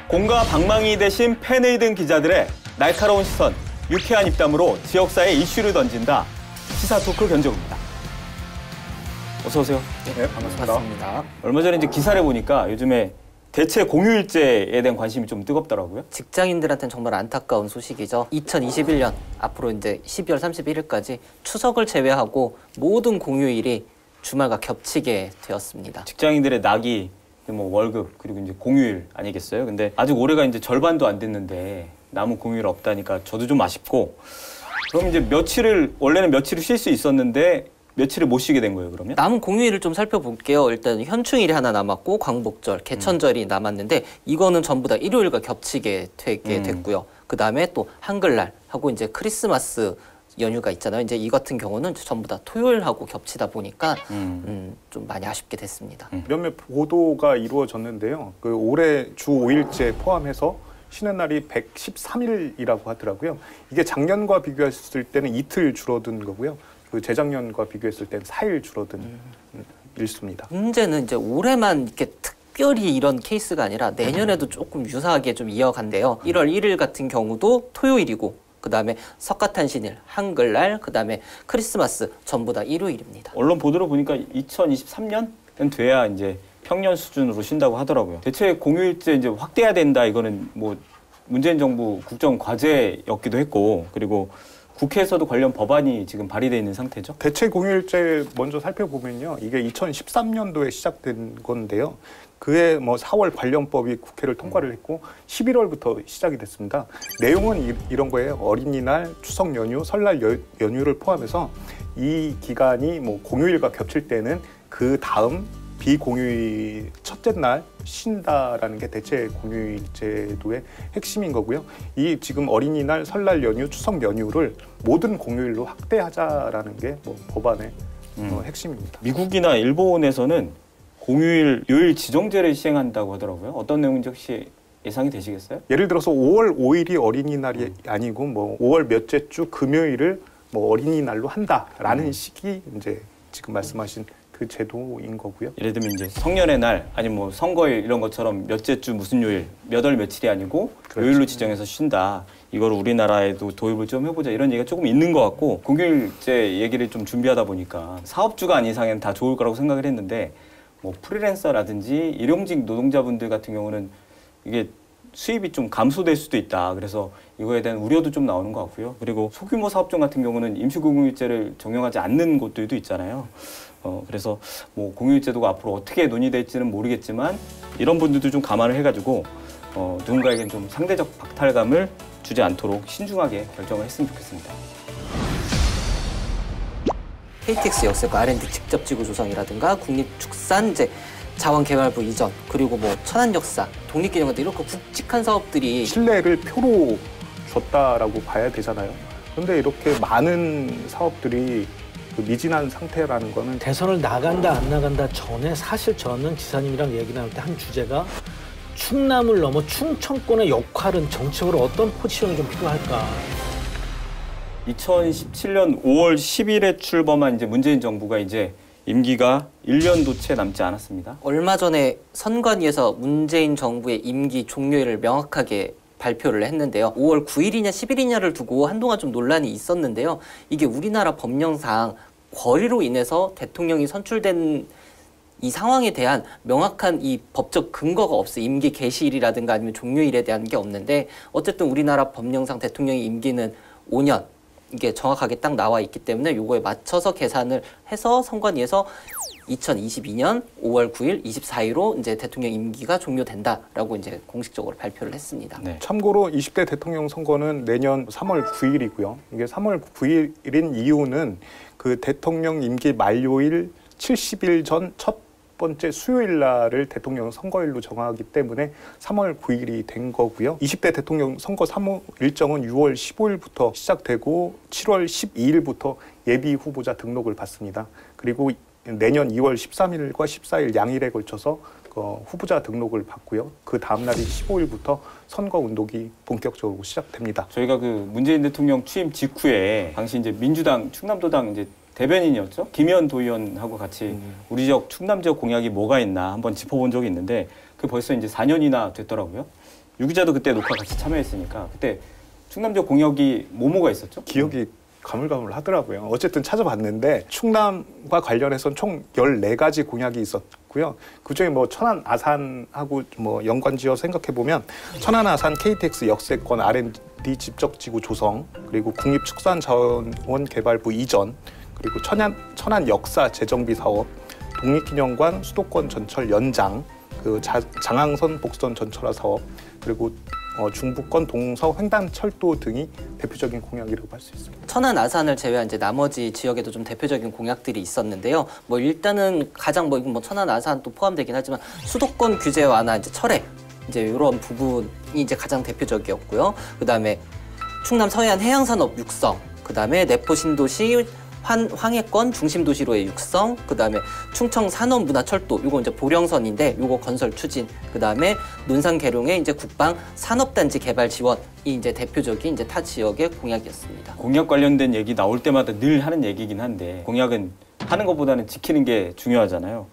공과 방망이 대신 펜을 든 기자들의 날카로운 시선, 유쾌한 입담으로 지역사회 이슈를 던진다. 시사 토크 견적입니다. 어서 오세요. 네, 반갑습니다. 얼마 전에 이제 기사를 보니까 요즘에 대체 공휴일제에 대한 관심이 좀 뜨겁더라고요. 직장인들한테는 정말 안타까운 소식이죠. 2021년 앞으로 이제 12월 31일까지 추석을 제외하고 모든 공휴일이 주말과 겹치게 되었습니다. 직장인들의 낙이 뭐 월급 그리고 이제 공휴일 아니겠어요? 근데 아직 올해가 이제 절반도 안 됐는데 남은 공휴일 없다니까 저도 좀 아쉽고. 그럼 이제 원래는 며칠을 쉴 수 있었는데 며칠을 못 쉬게 된 거예요, 그러면? 남은 공휴일을 좀 살펴볼게요. 일단 현충일이 하나 남았고 광복절, 개천절이 남았는데 이거는 전부 다 일요일과 겹치게 되게 됐고요. 그다음에 또 한글날 하고 이제 크리스마스 연휴가 있잖아요. 이제 이 같은 경우는 전부 다 토요일하고 겹치다 보니까 좀 많이 아쉽게 됐습니다. 몇몇 보도가 이루어졌는데요. 그 올해 주 5일째 포함해서 쉬는 날이 113일이라고 하더라고요. 이게 작년과 비교했을 때는 이틀 줄어든 거고요. 그 재작년과 비교했을 때는 4일 줄어든 일수입니다. 문제는 이제 올해만 이렇게 특별히 이런 케이스가 아니라 내년에도 조금 유사하게 좀 이어간대요. 1월 1일 같은 경우도 토요일이고 그다음에 석가탄신일, 한글날, 그다음에 크리스마스 전부 다 일요일입니다. 언론 보도를 보니까 2023년은 돼야 이제 평년 수준으로 쉰다고 하더라고요. 대체 공휴일제 이제 확대해야 된다. 이거는 뭐 문재인 정부 국정 과제였기도 했고, 그리고 국회에서도 관련 법안이 지금 발의되어 있는 상태죠. 대체 공휴일제 먼저 살펴보면요. 이게 2013년도에 시작된 건데요. 그해 뭐 4월 관련법이 국회를 통과를 했고 11월부터 시작이 됐습니다. 내용은 이런 거예요. 어린이날, 추석 연휴, 설날 연휴를 포함해서 이 기간이 뭐 공휴일과 겹칠 때는 그 다음 비공휴일 첫째 날 쉰다라는 게 대체 공휴일 제도의 핵심인 거고요. 이 지금 어린이날, 설날 연휴, 추석 연휴를 모든 공휴일로 확대하자라는 게 뭐 법안의 핵심입니다. 미국이나 일본에서는 공휴일, 요일 지정제를 시행한다고 하더라고요. 어떤 내용인지 혹시 예상이 되시겠어요? 예를 들어서 5월 5일이 어린이날이 아니고 뭐 5월 몇째 주 금요일을 뭐 어린이날로 한다라는 식이 이제 지금 말씀하신 그 제도인 거고요. 예를 들면 이제 성년의 날 아니면 뭐 선거일 이런 것처럼 몇째 주 무슨 요일, 몇 월 며칠이 아니고 그렇죠. 요일로 지정해서 쉰다. 이걸 우리나라에도 도입을 좀 해보자 이런 얘기가 조금 있는 것 같고 공휴일제 얘기를 좀 준비하다 보니까 사업주가 아닌 이상은 다 좋을 거라고 생각을 했는데 뭐 프리랜서라든지 일용직 노동자분들 같은 경우는 이게 수입이 좀 감소될 수도 있다. 그래서 이거에 대한 우려도 좀 나오는 것 같고요. 그리고 소규모 사업종 같은 경우는 임시공휴일제를 적용하지 않는 곳들도 있잖아요. 그래서 뭐 공휴일제도가 앞으로 어떻게 논의될지는 모르겠지만 이런 분들도 좀 감안을 해가지고 누군가에겐 좀 상대적 박탈감을 주지 않도록 신중하게 결정을 했으면 좋겠습니다. KTX 역세권 R&D 직접 지구 조성이라든가 국립축산재 자원개발부 이전 그리고 뭐 천안역사, 독립기념관 이렇게 굵직한 사업들이 신뢰를 표로 줬다라고 봐야 되잖아요. 그런데 이렇게 많은 사업들이 미진한 상태라는 거는 대선을 나간다 안 나간다 전에 사실 저는 지사님이랑 얘기 나눌 때 한 주제가 충남을 넘어 충청권의 역할은 정책으로 어떤 포지션이 좀 필요할까. 2017년 5월 10일에 출범한 이제 문재인 정부가 이제 임기가 1년도 채 남지 않았습니다. 얼마 전에 선관위에서 문재인 정부의 임기 종료일을 명확하게 발표를 했는데요. 5월 9일이냐 10일이냐를 두고 한동안 좀 논란이 있었는데요. 이게 우리나라 법령상 권리로 인해서 대통령이 선출된 이 상황에 대한 명확한 이 법적 근거가 없어요. 임기 개시일이라든가 아니면 종료일에 대한 게 없는데 어쨌든 우리나라 법령상 대통령의 임기는 5년 이게 정확하게 딱 나와 있기 때문에 요거에 맞춰서 계산을 해서 선관위에서 2022년 5월 9일, 24일로 이제 대통령 임기가 종료된다라고 이제 공식적으로 발표를 했습니다. 네. 참고로 20대 대통령 선거는 내년 3월 9일이고요. 이게 3월 9일인 이유는 그 대통령 임기 만료일 70일 전 첫 번째 수요일 날을 대통령 선거일로 정하기 때문에 3월 9일이 된 거고요. 20대 대통령 선거 사무 일정은 6월 15일부터 시작되고 7월 12일부터 예비 후보자 등록을 받습니다. 그리고 내년 2월 13일과 14일 양일에 걸쳐서 후보자 등록을 받고요. 그 다음 날이 15일부터 선거 운동이 본격적으로 시작됩니다. 저희가 그 문재인 대통령 취임 직후에 당시 이제 민주당 충남도당 이제 대변인이었죠. 김현 도의원하고 같이 우리 지역 충남 지역 공약이 뭐가 있나 한번 짚어본 적이 있는데 그 벌써 이제 4년이나 됐더라고요. 유 기자도 그때 녹화 같이 참여했으니까 그때 충남 지역 공약이 뭐가 있었죠? 기억이 가물가물하더라고요. 어쨌든 찾아봤는데 충남과 관련해서는 총 14가지 공약이 있었고요. 그중에 뭐 천안 아산하고 뭐 연관지어 생각해 보면 천안 아산 KTX 역세권 R&D 집적지구 조성, 그리고 국립축산자원 개발부 이전, 그리고 천안 역사 재정비 사업, 독립기념관 수도권 전철 연장, 그 장항선 복선 전철화 사업, 그리고 중부권 동서 횡단철도 등이 대표적인 공약이라고 할 수 있습니다. 천안 아산을 제외한 이제 나머지 지역에도 좀 대표적인 공약들이 있었는데요. 뭐 일단은 가장 뭐 천안 아산 또 포함되긴 하지만 수도권 규제 완화, 이제 철회, 이제 이런 부분이 이제 가장 대표적이었고요. 그다음에 충남 서해안 해양산업 육성, 그다음에 내포 신도시 황해권 중심도시로의 육성, 그다음에 충청 산업문화철도, 요거 이제 보령선인데 요거 건설 추진, 그다음에 논산 계룡의 이제 국방 산업단지 개발 지원이 이제 대표적인 이제 타 지역의 공약이었습니다. 공약 관련된 얘기 나올 때마다 늘 하는 얘기긴 한데 공약은 하는 것보다는 지키는 게 중요하잖아요.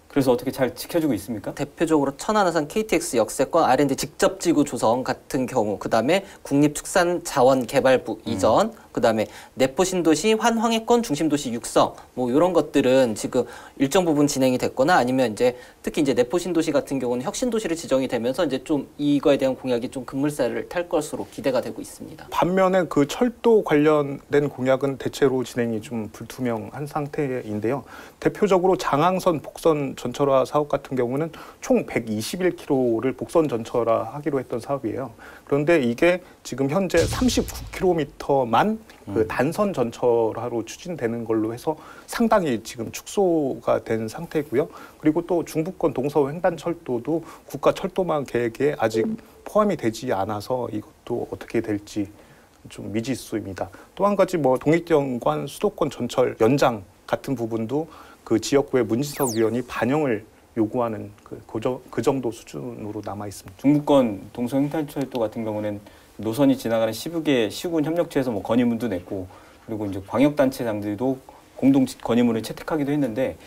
그래서 어떻게 잘 지켜주고 있습니까? 대표적으로 천안 아산 KTX 역세권 R&D 직접지구 조성 같은 경우, 그다음에 국립축산자원개발부 이전, 그다음에 내포 신도시 황해권 중심도시 육성, 뭐 이런 것들은 지금 일정 부분 진행이 됐거나 아니면 이제 특히 이제 내포 신도시 같은 경우는 혁신도시로 지정이 되면서 이제 좀 이거에 대한 공약이 좀 급물살을 탈 것으로 기대가 되고 있습니다. 반면에 그 철도 관련된 공약은 대체로 진행이 좀 불투명한 상태인데요. 대표적으로 장항선 복선 전철화 사업 같은 경우는 총 121km를 복선 전철화하기로 했던 사업이에요. 그런데 이게 지금 현재 39km만 그 단선 전철화로 추진되는 걸로 해서 상당히 지금 축소가 된 상태고요. 그리고 또 중부권 동서 횡단철도도 국가 철도망 계획에 아직 포함이 되지 않아서 이것도 어떻게 될지 좀 미지수입니다. 또 한 가지 뭐 독립기념관 수도권 전철 연장 같은 부분도 그 지역구의 문진석 위원이 반영을 요구하는 그 정도 수준으로 남아 있습니다. 중부권 동서 횡단철도 같은 경우는 노선이 지나가는 시북의 시군 협력체에서 뭐 건의문도 냈고, 그리고 이제 광역단체장들도 공동 건의문을 채택하기도 했는데,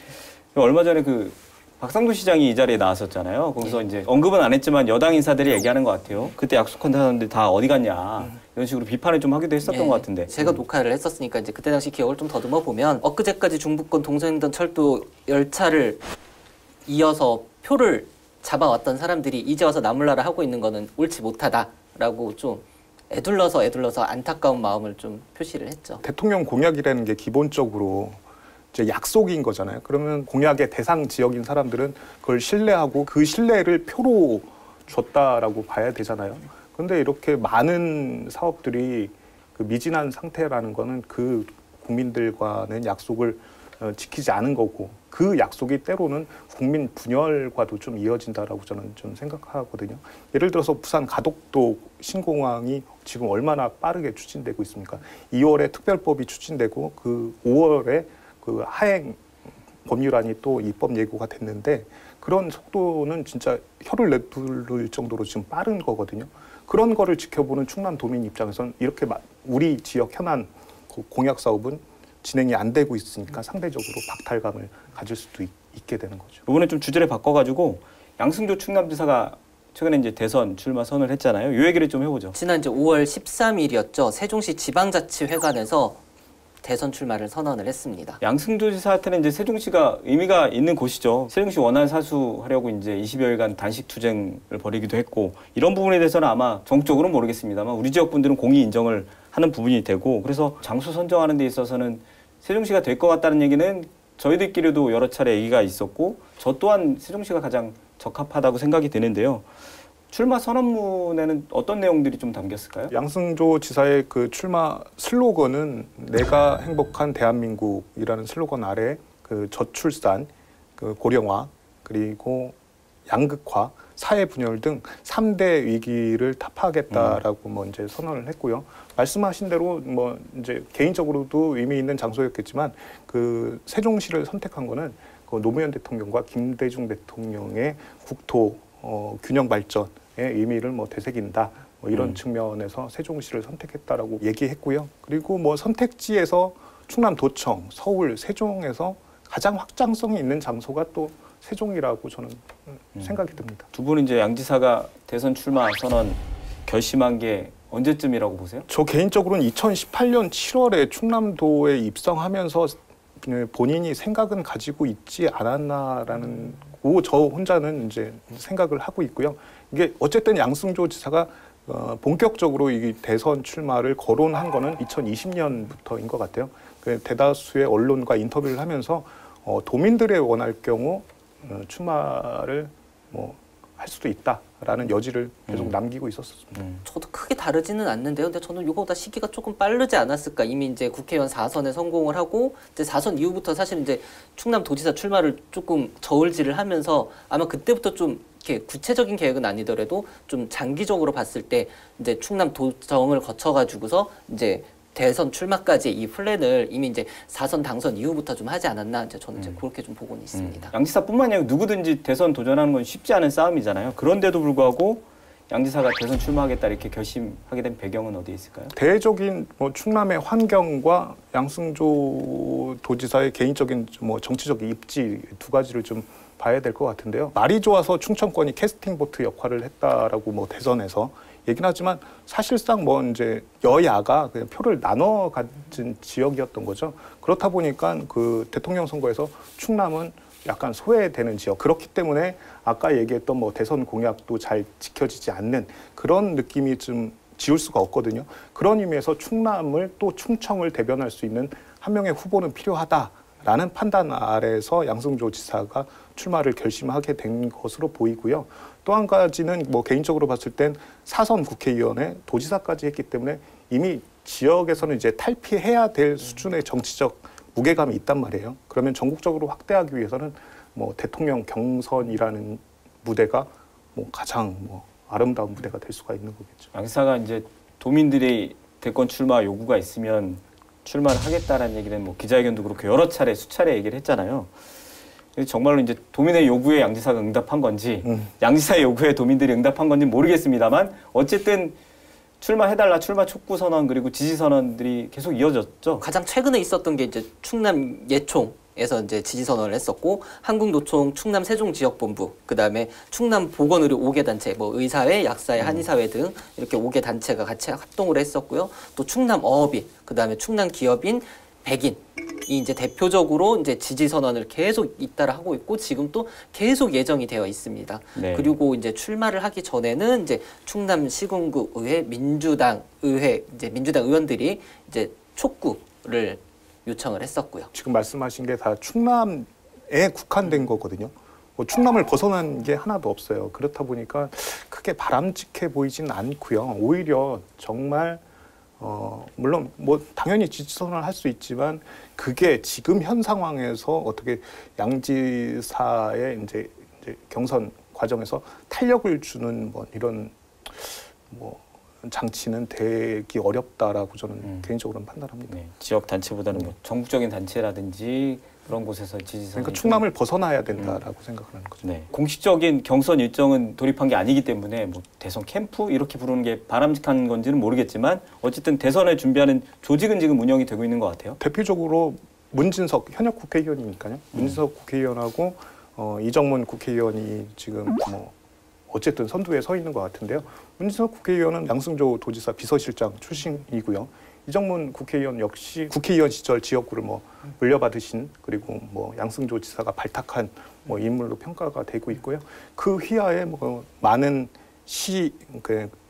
얼마 전에 그 박상도 시장이 이 자리에 나왔었잖아요. 거기서 이제 언급은 안 했지만 여당 인사들이 얘기하는 것 같아요. 그때 약속한 사람들 다 어디 갔냐, 이런 식으로 비판을 좀 하기도 했었던 것 같은데. 제가 녹화를 했었으니까 이제 그때 당시 기억을 좀 더듬어 보면, 엊그제까지 중부권 동서횡단철도 열차를 이어서 표를 잡아왔던 사람들이 이제 와서 나몰라라 하고 있는 거는 옳지 못하다라고 좀 애둘러서 안타까운 마음을 좀 표시를 했죠. 대통령 공약이라는 게 기본적으로 이제 약속인 거잖아요. 그러면 공약의 대상 지역인 사람들은 그걸 신뢰하고 그 신뢰를 표로 줬다라고 봐야 되잖아요. 그런데 이렇게 많은 사업들이 그 미진한 상태라는 거는 그 국민들과는 약속을 지키지 않은 거고, 그 약속이 때로는 국민 분열과도 좀 이어진다라고 저는 좀 생각하거든요. 예를 들어서 부산 가덕도 신공항이 지금 얼마나 빠르게 추진되고 있습니까? 2월에 특별법이 추진되고 그 5월에 그 하행 법률안이 또 입법 예고가 됐는데, 그런 속도는 진짜 혀를 내두를 정도로 지금 빠른 거거든요. 그런 거를 지켜보는 충남도민 입장에서는 이렇게 우리 지역 현안 공약 사업은 진행이 안 되고 있으니까 상대적으로 박탈감을 가질 수도 있게 되는 거죠. 이번에 좀 주제를 바꿔가지고 양승조 충남지사가 최근에 이제 대선 출마 선언을 했잖아요. 이 얘기를 좀 해보죠. 지난 이제 5월 13일이었죠. 세종시 지방자치회관에서 대선 출마를 선언을 했습니다. 양승조 지사한테는 이제 세종시가 의미가 있는 곳이죠. 세종시 원안 사수하려고 이제 20여일간 단식 투쟁을 벌이기도 했고, 이런 부분에 대해서는 아마 전국적으로는 모르겠습니다만 우리 지역 분들은 공히 인정을 하는 부분이 되고, 그래서 장소 선정하는 데 있어서는 세종시가 될 것 같다는 얘기는 저희들끼리도 여러 차례 얘기가 있었고, 저 또한 세종시가 가장 적합하다고 생각이 드는데요. 출마 선언문에는 어떤 내용들이 좀 담겼을까요? 양승조 지사의 그 출마 슬로건은 내가 행복한 대한민국이라는 슬로건 아래 그 저출산, 그 고령화, 그리고 양극화, 사회 분열 등 3대 위기를 타파하겠다라고 뭐 이제 선언을 했고요. 말씀하신 대로 뭐 이제 개인적으로도 의미 있는 장소였겠지만 그 세종시를 선택한 거는 그 노무현 대통령과 김대중 대통령의 국토 균형 발전의 의미를 뭐 되새긴다. 뭐 이런 측면에서 세종시를 선택했다라고 얘기했고요. 그리고 뭐 선택지에서 충남도청, 서울, 세종에서 가장 확장성이 있는 장소가 또 세종이라고 저는 생각이 듭니다. 두 분은 이제 양 지사가 대선 출마 선언 결심한 게 언제쯤이라고 보세요? 저 개인적으로는 2018년 7월에 충남도에 입성하면서 본인이 생각은 가지고 있지 않았나라는 저 혼자는 이제 생각을 하고 있고요. 이게 어쨌든 양승조 지사가 본격적으로 이 대선 출마를 거론한 거는 2020년부터인 것 같아요. 그 대다수의 언론과 인터뷰를 하면서 도민들의 원할 경우 출마를 할 수도 있다라는 여지를 계속 남기고 있었습니다. 저도 크게 다르지는 않는데요. 근데 저는 이거보다 시기가 조금 빠르지 않았을까. 이미 이제 국회의원 4선에 성공을 하고 이제 4선 이후부터 사실 이제 충남도지사 출마를 조금 저울질을 하면서 아마 그때부터 좀 이렇게 구체적인 계획은 아니더라도 좀 장기적으로 봤을 때 이제 충남도정을 거쳐가지고서 이제 대선 출마까지 이 플랜을 이미 이제 4선 당선 이후부터 좀 하지 않았나 이제 저는 이제 그렇게 좀 보고는 있습니다. 양 지사뿐만이 아니라 누구든지 대선 도전하는 건 쉽지 않은 싸움이잖아요. 그런데도 불구하고 양 지사가 대선 출마하겠다 이렇게 결심하게 된 배경은 어디에 있을까요? 대외적인 충남의 환경과 양승조 도지사의 개인적인 정치적 입지 두 가지를 좀 봐야 될 것 같은데요. 말이 좋아서 충청권이 캐스팅 보트 역할을 했다라고 대선에서 얘기는 하지만 사실상 이제 여야가 그냥 표를 나눠 가진 지역이었던 거죠. 그렇다 보니까 그 대통령 선거에서 충남은 약간 소외되는 지역. 그렇기 때문에 아까 얘기했던 대선 공약도 잘 지켜지지 않는 그런 느낌이 좀 지울 수가 없거든요. 그런 의미에서 충남을 또 충청을 대변할 수 있는 한 명의 후보는 필요하다라는 판단 아래서 양승조 지사가 출마를 결심하게 된 것으로 보이고요. 또 한 가지는 개인적으로 봤을 땐 4선 국회의원에 도지사까지 했기 때문에 이미 지역에서는 이제 탈피해야 될 수준의 정치적 무게감이 있단 말이에요. 그러면 전국적으로 확대하기 위해서는 대통령 경선이라는 무대가 가장 아름다운 무대가 될 수가 있는 거겠죠. 양 지사가 이제 도민들의 대권 출마 요구가 있으면 출마를 하겠다라는 얘기는 기자회견도 그렇고 여러 차례 수차례 얘기를 했잖아요. 정말로 이제 도민의 요구에 양 지사가 응답한 건지 양 지사의 요구에 도민들이 응답한 건지 모르겠습니다만 어쨌든 출마해달라 출마 촉구 선언 그리고 지지 선언들이 계속 이어졌죠. 가장 최근에 있었던 게 이제 충남 예총에서 이제 지지 선언을 했었고 한국노총 충남 세종지역본부 그다음에 충남 보건의료 5개 단체 의사회, 약사회, 한의사회 등 이렇게 5개 단체가 같이 합동을 했었고요. 또 충남 어업인 그다음에 충남 기업인 백인 이 이제 대표적으로 이제 지지 선언을 계속 잇따라 하고 있고 지금 또 계속 예정이 되어 있습니다. 네. 그리고 이제 출마를 하기 전에는 이제 충남 시군구 의회 민주당 의원들이 이제 촉구를 요청을 했었고요. 지금 말씀하신 게 다 충남에 국한된 거거든요. 충남을 벗어난 게 하나도 없어요. 그렇다 보니까 크게 바람직해 보이진 않고요. 오히려 정말 물론 당연히 지지 선언을 할 수 있지만 그게 지금 현 상황에서 어떻게 양지사의 이제 경선 과정에서 탄력을 주는 이런 장치는 되기 어렵다라고 저는 개인적으로는 판단합니다. 네, 지역 단체보다는 전국적인 단체라든지 그런 곳에서 지지 선언. 그러니까 충남을 벗어나야 된다라고 생각하는 거죠. 네, 공식적인 경선 일정은 돌입한 게 아니기 때문에 대선 캠프 이렇게 부르는 게 바람직한 건지는 모르겠지만 어쨌든 대선을 준비하는 조직은 지금 운영이 되고 있는 것 같아요. 대표적으로 문진석 현역 국회의원이니까요. 문진석 국회의원하고 이정문 국회의원이 지금 어쨌든 선두에 서 있는 것 같은데요. 문진석 국회의원은 양승조 도지사 비서실장 출신이고요. 이정문 국회의원 역시 국회의원 시절 지역구를 물려받으신 그리고 양승조 지사가 발탁한 인물로 평가가 되고 있고요. 그 휘하에 많은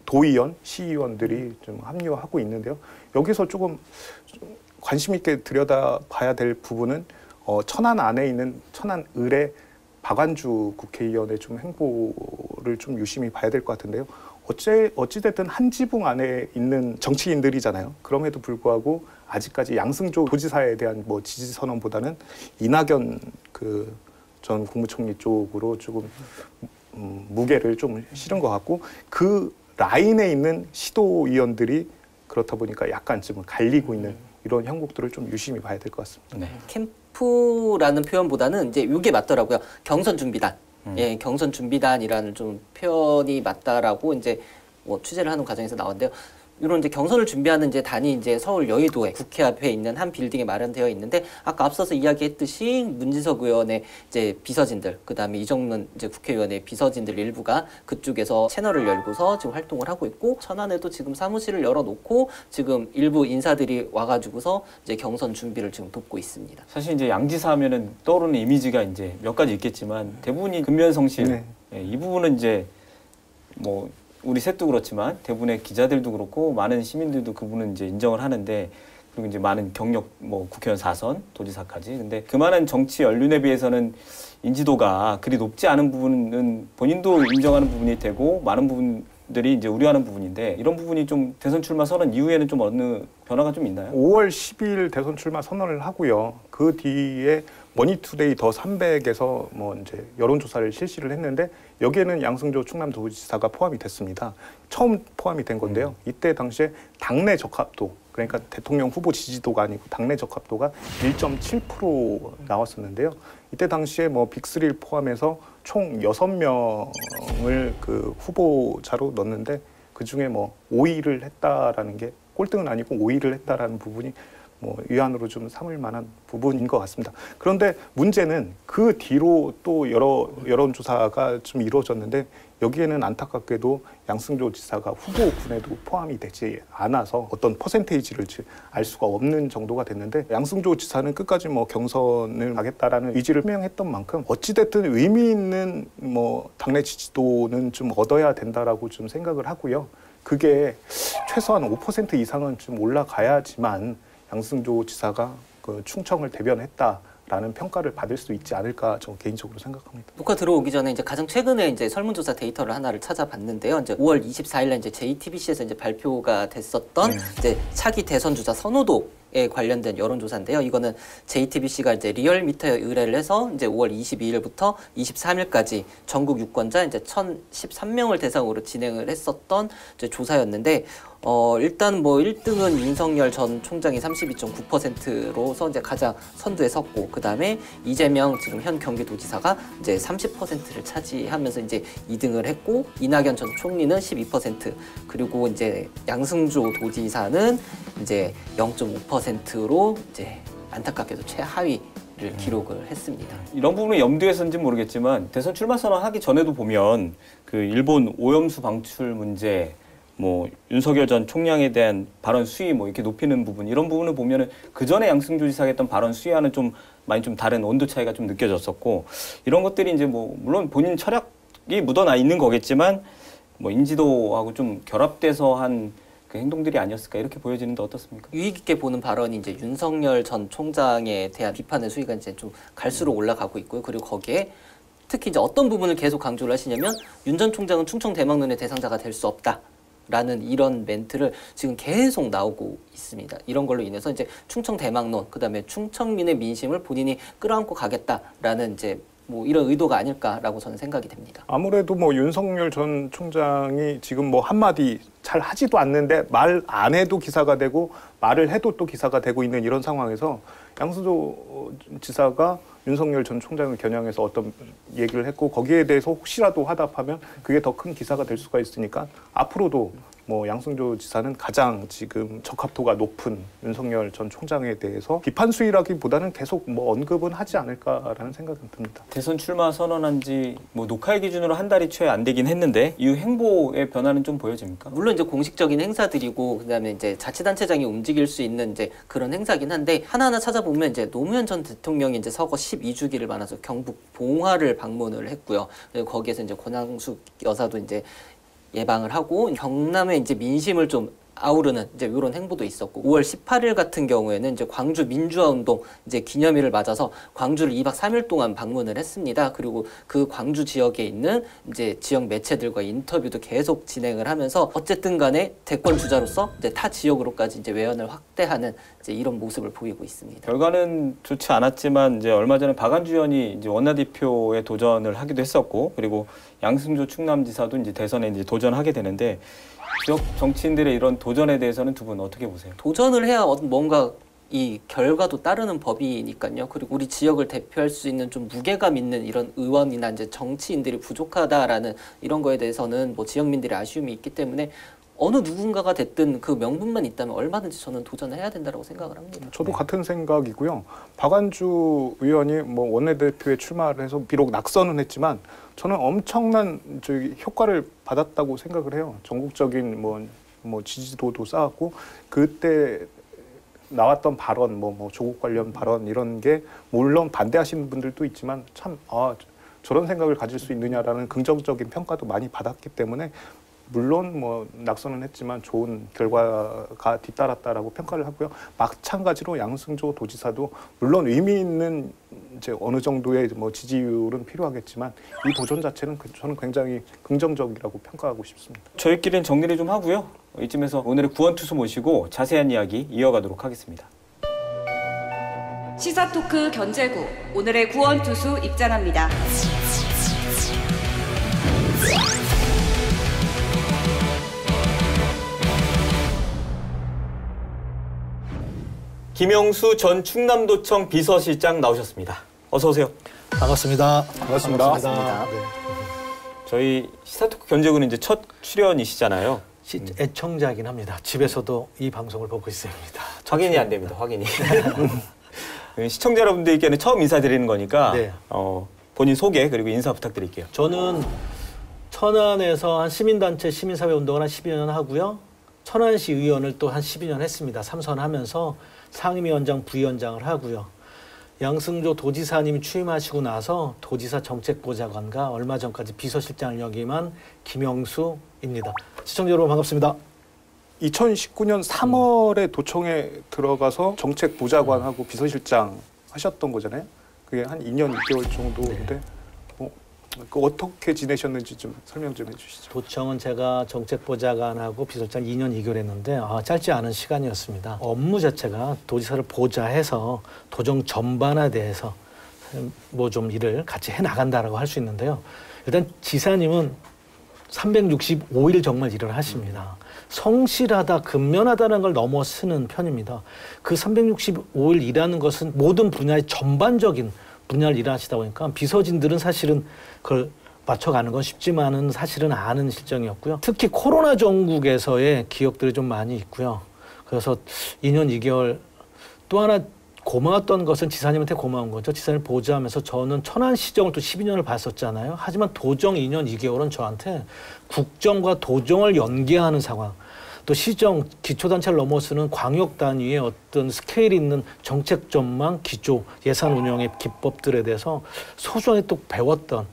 도의원, 시의원들이 좀 합류하고 있는데요. 여기서 조금 관심 있게 들여다봐야 될 부분은 천안 안에 있는 천안 을의 박완주 국회의원의 좀 행보를 좀 유심히 봐야 될 것 같은데요. 어찌됐든 한 지붕 안에 있는 정치인들이잖아요. 그럼에도 불구하고 아직까지 양승조 도지사에 대한 지지 선언보다는 이낙연 전 국무총리 쪽으로 조금 무게를 좀 실은 것 같고 그 라인에 있는 시도의원들이 그렇다 보니까 약간 좀 갈리고 있는 이런 형국들을 좀 유심히 봐야 될 것 같습니다. 네. 캠프라는 표현보다는 이제 이게 맞더라고요. 경선 준비단. 예, 경선 준비단이라는 좀 표현이 맞다라고 이제 취재를 하는 과정에서 나왔는데요. 이런 이제 경선을 준비하는 이제 단이 이제 서울 여의도에 국회 앞에 있는 한 빌딩에 마련되어 있는데 아까 앞서서 이야기했듯이 문진석 의원의 이제 비서진들 그다음에 이정문 이제 국회의원의 비서진들 일부가 그쪽에서 채널을 열고서 지금 활동을 하고 있고 천안에도 지금 사무실을 열어놓고 지금 일부 인사들이 와가지고서 이제 경선 준비를 지금 돕고 있습니다. 사실 이제 양지사 하면은 떠오르는 이미지가 이제 몇 가지 있겠지만 대부분이 근면성실. 네. 예, 이 부분은 이제 뭐 우리 셋도 그렇지만 대부분의 기자들도 그렇고 많은 시민들도 그분은 이제 인정을 하는데 그리고 이제 많은 경력 뭐 국회의원 4선 도지사까지 근데 그만한 정치 연륜에 비해서는 인지도가 그리 높지 않은 부분은 본인도 인정하는 부분이 되고 많은 부분들이 이제 우려하는 부분인데 이런 부분이 좀 대선 출마 선언 이후에는 좀 어느 변화가 좀 있나요? 5월 10일 대선 출마 선언을 하고요. 그 뒤에 머니투데이 더 300에서 뭐 이제 여론조사를 실시를 했는데 여기에는 양승조 충남도지사가 포함이 됐습니다. 처음 포함이 된 건데요. 이때 당시에 당내 적합도 그러니까 대통령 후보 지지도가 아니고 당내 적합도가 1.7% 나왔었는데요. 이때 당시에 뭐 빅3를 포함해서 총 6명을 그 후보자로 넣었는데 그 중에 뭐 5위를 했다라는 게 꼴등은 아니고 5위를 했다라는 부분이 뭐 위안으로 좀 삼을 만한 부분인 것 같습니다. 그런데 문제는 그 뒤로 또 여러 여론조사가 좀 이루어졌는데 여기에는 안타깝게도 양승조 지사가 후보군에도 포함이 되지 않아서 어떤 퍼센테이지를 알 수가 없는 정도가 됐는데 양승조 지사는 끝까지 뭐 경선을 하겠다라는 의지를 표명했던 만큼 어찌됐든 의미 있는 뭐 당내 지지도는 좀 얻어야 된다라고 좀 생각을 하고요. 그게 최소한 5% 이상은 좀 올라가야지만 양승조 지사가 그 충청을 대변했다라는 평가를 받을 수 있지 않을까 저 개인적으로 생각합니다. 녹화 들어오기 전에 이제 가장 최근에 이제 설문조사 데이터를 하나를 찾아봤는데요. 이제 5월 24일에 이제 JTBC에서 이제 발표가 됐었던 이제 차기 대선 주자 선호도에 관련된 여론조사인데요. 이거는 JTBC가 이제 리얼미터에 의뢰를 해서 이제 5월 22일부터 23일까지 전국 유권자 이제 1,013명을 대상으로 진행을 했었던 이제 조사였는데. 일단 뭐 1등은 윤석열 전 총장이 32.9%로서 이제 가장 선두에 섰고, 그 다음에 이재명 지금 현 경기도지사가 이제 30%를 차지하면서 이제 2등을 했고, 이낙연 전 총리는 12%, 그리고 이제 양승조 도지사는 이제 0.5%로 이제 안타깝게도 최하위를 기록을 했습니다. 이런 부분은 염두에서인지 모르겠지만 대선 출마 선언하기 전에도 보면 그 일본 오염수 방출 문제 뭐 윤석열 전 총장에 대한 발언 수위 뭐 이렇게 높이는 부분 이런 부분을 보면은 그 전에 양승조 지사가 했던 발언 수위와는 좀 많이 좀 다른 온도 차이가 좀 느껴졌었고 이런 것들이 이제 뭐 물론 본인 철학이 묻어나 있는 거겠지만 뭐 인지도하고 좀 결합돼서 한 그 행동들이 아니었을까 이렇게 보여지는데 어떻습니까? 유의 깊게 보는 발언이 이제 윤석열 전 총장에 대한 비판의 수위가 이제 좀 갈수록 올라가고 있고요. 그리고 거기에 특히 이제 어떤 부분을 계속 강조를 하시냐면 윤 전 총장은 충청 대망론의 대상자가 될 수 없다. 라는 이런 멘트를 지금 계속 나오고 있습니다. 이런 걸로 인해서 이제 충청 대망론, 그다음에 충청민의 민심을 본인이 끌어안고 가겠다라는 이제 뭐 이런 의도가 아닐까라고 저는 생각이 됩니다. 아무래도 뭐 윤석열 전 총장이 지금 뭐 한마디 잘 하지도 않는데 말 안 해도 기사가 되고 말을 해도 또 기사가 되고 있는 이런 상황에서 양승조 지사가 윤석열 전 총장을 겨냥해서 어떤 얘기를 했고 거기에 대해서 혹시라도 화답하면 그게 더 큰 기사가 될 수가 있으니까 앞으로도 뭐 양승조 지사는 가장 지금 적합도가 높은 윤석열 전 총장에 대해서 비판 수위라기보다는 계속 뭐 언급은 하지 않을까라는 생각은 듭니다. 대선 출마 선언한 지 뭐 녹화일 기준으로 한 달이 채 안 되긴 했는데 이후 행보의 변화는 좀 보여집니까? 물론 이제 공식적인 행사들이고 그다음에 이제 자치단체장이 움직일 수 있는 이제 그런 행사긴 한데 하나하나 찾아보면 이제 노무현 전 대통령이 이제 서거 12주기를 맞아서 경북 봉화를 방문을 했고요. 그리고 거기에서 이제 권양숙 여사도 이제 예방을 하고 경남의 이제 민심을 좀 아우르는 이제 이런 행보도 있었고 5월 18일 같은 경우에는 이제 광주 민주화 운동 이제 기념일을 맞아서 광주를 2박 3일 동안 방문을 했습니다. 그리고 그 광주 지역에 있는 이제 지역 매체들과 인터뷰도 계속 진행을 하면서 어쨌든 간에 대권 주자로서 이제 타 지역으로까지 이제 외연을 확대하는 이제 이런 모습을 보이고 있습니다. 결과는 좋지 않았지만 이제 얼마 전에 박안주 의원이 이제 원내대표에 도전을 하기도 했었고 그리고 양승조 충남지사도 이제 대선에 이제 도전하게 되는데 지역 정치인들의 이런 도전에 대해서는 두 분 어떻게 보세요? 도전을 해야 뭔가 이 결과도 따르는 법이니까요. 그리고 우리 지역을 대표할 수 있는 좀 무게감 있는 이런 의원이나 이제 정치인들이 부족하다라는 이런 거에 대해서는 뭐 지역민들의 아쉬움이 있기 때문에 어느 누군가가 됐든 그 명분만 있다면 얼마든지 저는 도전을 해야 된다고 생각을 합니다. 저도 같은 생각이고요. 박완주 의원이 뭐 원내대표에 출마를 해서 비록 낙선은 했지만 저는 엄청난 효과를 받았다고 생각을 해요. 전국적인 뭐 지지도도 쌓았고 그때 나왔던 발언, 뭐 조국 관련 발언 이런 게 물론 반대하시는 분들도 있지만 참 저런 생각을 가질 수 있느냐라는 긍정적인 평가도 많이 받았기 때문에 물론 뭐 낙선은 했지만 좋은 결과가 뒤따랐다라고 평가를 하고요. 마찬가지로 양승조 도지사도 물론 의미 있는 이제 어느 정도의 뭐 지지율은 필요하겠지만 이 도전 자체는 저는 굉장히 긍정적이라고 평가하고 싶습니다. 저희끼리는 정리를 좀 하고요. 이쯤에서 오늘의 구원투수 모시고 자세한 이야기 이어가도록 하겠습니다. 시사토크 견제구 오늘의 구원투수 입장합니다. 김영수 전 충남도청 비서실장 나오셨습니다. 어서 오세요. 반갑습니다. 반갑습니다. 네. 저희 시사토크 견제구는 이제 첫 출연이시잖아요. 애청자이긴 합니다. 집에서도 이 방송을 보고 있습니다. 확인이 안 됩니다. 확인이. 시청자 여러분들께는 처음 인사드리는 거니까 네. 본인 소개 그리고 인사 부탁드릴게요. 저는 천안에서 한 시민단체 시민사회 운동을 한 12년 하고요. 천안시 의원을 또 한 12년 했습니다. 3선 하면서 상임위원장, 부위원장을 하고요. 양승조 도지사님이 취임하시고 나서 도지사 정책보좌관과 얼마 전까지 비서실장을 역임한 김영수입니다. 시청자 여러분 반갑습니다. 2019년 3월에 도청에 들어가서 정책보좌관하고 비서실장 하셨던 거잖아요. 그게 한 2년 6개월 정도인데 그 어떻게 지내셨는지 좀 설명 좀 해주시죠. 도청은 제가 정책보좌관하고 비서실장 2년 2개월 했는데 짧지 않은 시간이었습니다. 업무 자체가 도지사를 보좌해서 도정 전반에 대해서 뭐 좀 일을 같이 해나간다라고 할 수 있는데요. 일단 지사님은 365일 정말 일을 하십니다. 성실하다, 근면하다는 걸 넘어서는 편입니다. 그 365일 일하는 것은 모든 분야의 전반적인 분야를 일하시다 보니까 비서진들은 사실은 그걸 맞춰가는 건 쉽지만은 사실은 아는 실정이었고요. 특히 코로나 전국에서의 기억들이 좀 많이 있고요. 그래서 2년 2개월 또 하나 고마웠던 것은 지사님한테 고마운 거죠. 지사님 보좌하면서 저는 천안시정을 또 12년을 봤었잖아요. 하지만 도정 2년 2개월은 저한테 국정과 도정을 연계하는 상황, 또 시정, 기초단체를 넘어서는 광역 단위의 어떤 스케일 있는 정책 전망, 기조, 예산 운영의 기법들에 대해서 소중하게 또 배웠던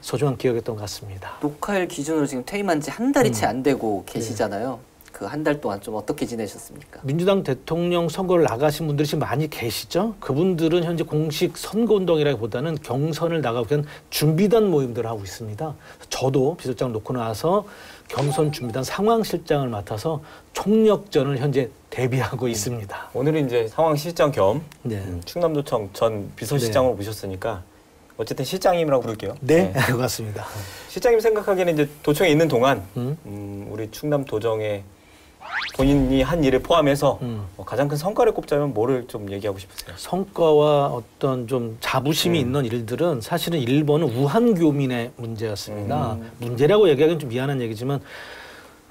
소중한 기억이었던 것 같습니다. 녹화일 기준으로 지금 퇴임한 지 한 달이 채 안 되고 계시잖아요. 그 한 달 동안 좀 어떻게 지내셨습니까? 민주당 대통령 선거를 나가신 분들이 지금 많이 계시죠? 그분들은 현재 공식 선거운동이라기보다는 경선을 나가기 위한 준비단 모임들을 하고 있습니다. 저도 비서장 놓고 나서 경선 준비단 상황실장을 맡아서 총력전을 현재 대비하고 있습니다. 오늘은 이제 상황실장 겸 네. 충남도청 전 비서실장으로 모셨으니까 어쨌든 실장님이라고 부를게요. 네, 고맙습니다. 실장님 생각하기에는 이제 도청에 있는 동안 우리 충남 도정에 본인이 한 일을 포함해서 가장 큰 성과를 꼽자면 뭐를 좀 얘기하고 싶으세요? 성과와 어떤 좀 자부심이 있는 일들은 사실은 1번은 우한교민의 문제였습니다. 문제라고 얘기하기는 좀 미안한 얘기지만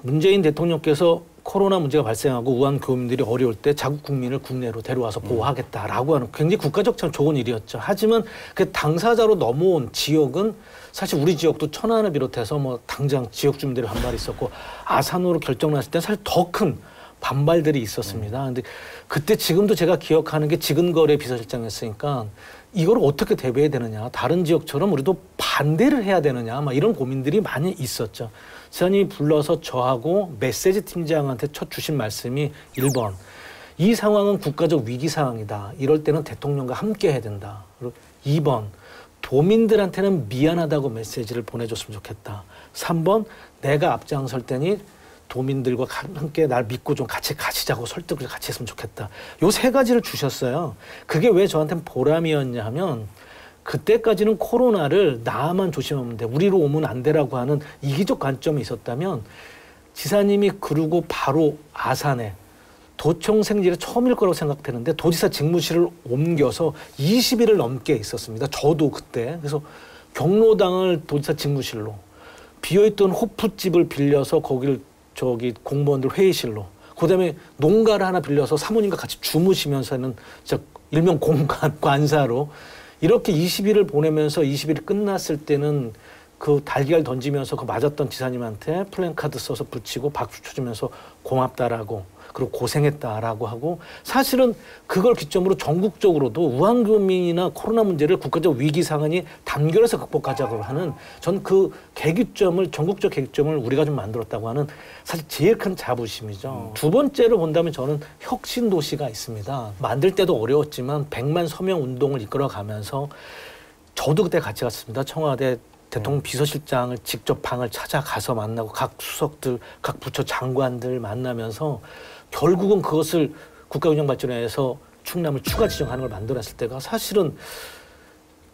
문재인 대통령께서 코로나 문제가 발생하고 우한 교민들이 어려울 때 자국 국민을 국내로 데려와서 보호하겠다라고 하는 굉장히 국가적 참 좋은 일이었죠. 하지만 그 당사자로 넘어온 지역은 사실 우리 지역도 천안을 비롯해서 뭐 당장 지역 주민들이 반발이 있었고 아산으로 결정났을 때 사실 더 큰 반발들이 있었습니다. 근데 그때 지금도 제가 기억하는 게 지근거래 비서실장이었으니까 이걸 어떻게 대비해야 되느냐. 다른 지역처럼 우리도 반대를 해야 되느냐. 막 이런 고민들이 많이 있었죠. 지사님이 불러서 저하고 메시지 팀장한테 첫 주신 말씀이 1번. 이 상황은 국가적 위기 상황이다. 이럴 때는 대통령과 함께 해야 된다. 그리고 2번. 도민들한테는 미안하다고 메시지를 보내줬으면 좋겠다. 3번. 내가 앞장설 테니 도민들과 함께 날 믿고 좀 같이 가시자고 설득을 같이 했으면 좋겠다. 요 세 가지를 주셨어요. 그게 왜 저한테는 보람이었냐 하면 그때까지는 코로나를 나만 조심하면 돼. 우리로 오면 안 되라고 하는 이기적 관점이 있었다면 지사님이 그러고 바로 아산에 도청 생질이 처음일 거라고 생각되는데 도지사 직무실을 옮겨서 20일을 넘게 있었습니다. 저도 그때. 그래서 경로당을 도지사 직무실로 비어있던 호프집을 빌려서 거기를 저기 공무원들 회의실로, 그다음에 농가를 하나 빌려서 사모님과 같이 주무시면서는 저 일명 공간 관사로 이렇게 20일을 보내면서 20일이 끝났을 때는 그 달걀 던지면서 그 맞았던 지사님한테 플랜카드 써서 붙이고 박수 쳐주면서 고맙다라고, 그리고 고생했다라고 하고, 사실은 그걸 기점으로 전국적으로도 우한교민이나 코로나 문제를 국가적 위기 상황이 단결해서 극복하자고 하는, 전 그 계기점을, 전국적 계기점을 우리가 좀 만들었다고 하는 사실 제일 큰 자부심이죠. 두 번째로 본다면 저는 혁신도시가 있습니다. 만들 때도 어려웠지만 100만 서명 운동을 이끌어가면서 저도 그때 같이 갔습니다. 청와대 대통령 비서실장을 직접 방을 찾아가서 만나고 각 수석들, 각 부처 장관들 만나면서 결국은 그것을 국가운영발전회에서 충남을 추가 지정하는 걸 만들었을 때가 사실은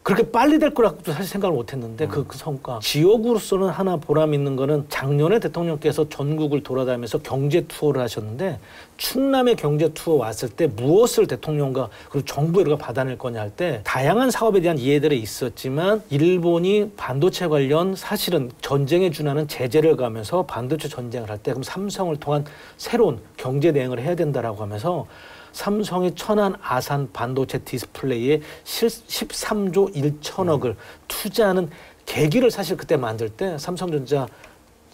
그렇게 빨리 될 거라고도 사실 생각을 못 했는데 그 성과. 지역으로서는 하나 보람 있는 거는 작년에 대통령께서 전국을 돌아다니면서 경제 투어를 하셨는데, 충남의 경제 투어 왔을 때 무엇을 대통령과 그리고 정부가 받아낼 거냐 할 때 다양한 사업에 대한 이해들이 있었지만, 일본이 반도체 관련 사실은 전쟁에 준하는 제재를 가면서 반도체 전쟁을 할 때 그럼 삼성을 통한 새로운 경제 대응을 해야 된다라고 하면서 삼성이 천안 아산 반도체 디스플레이에 13조 1천억을 투자하는 계기를 사실 그때 만들 때 삼성전자